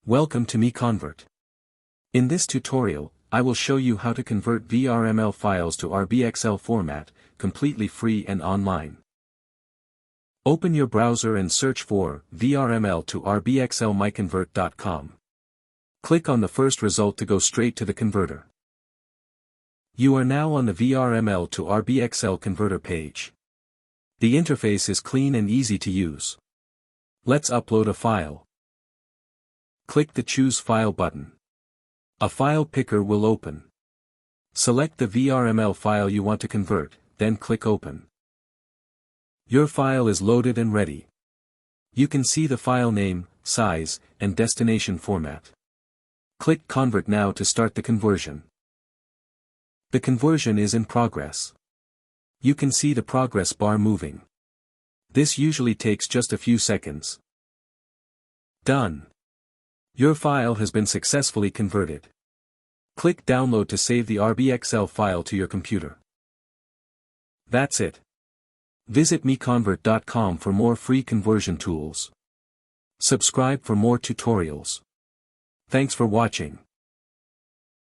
Welcome to MiConvert. In this tutorial, I will show you how to convert VRML files to RBXL format, completely free and online. Open your browser and search for VRML to RBXL MiConvert.com. Click on the first result to go straight to the converter. You are now on the VRML to RBXL converter page. The interface is clean and easy to use. Let's upload a file. Click the Choose File button. A file picker will open. Select the VRML file you want to convert, then click Open. Your file is loaded and ready. You can see the file name, size, and destination format. Click Convert now to start the conversion. The conversion is in progress. You can see the progress bar moving. This usually takes just a few seconds. Done. Your file has been successfully converted. Click Download to save the RBXL file to your computer. That's it. Visit MiConvert.com for more free conversion tools. Subscribe for more tutorials. Thanks for watching.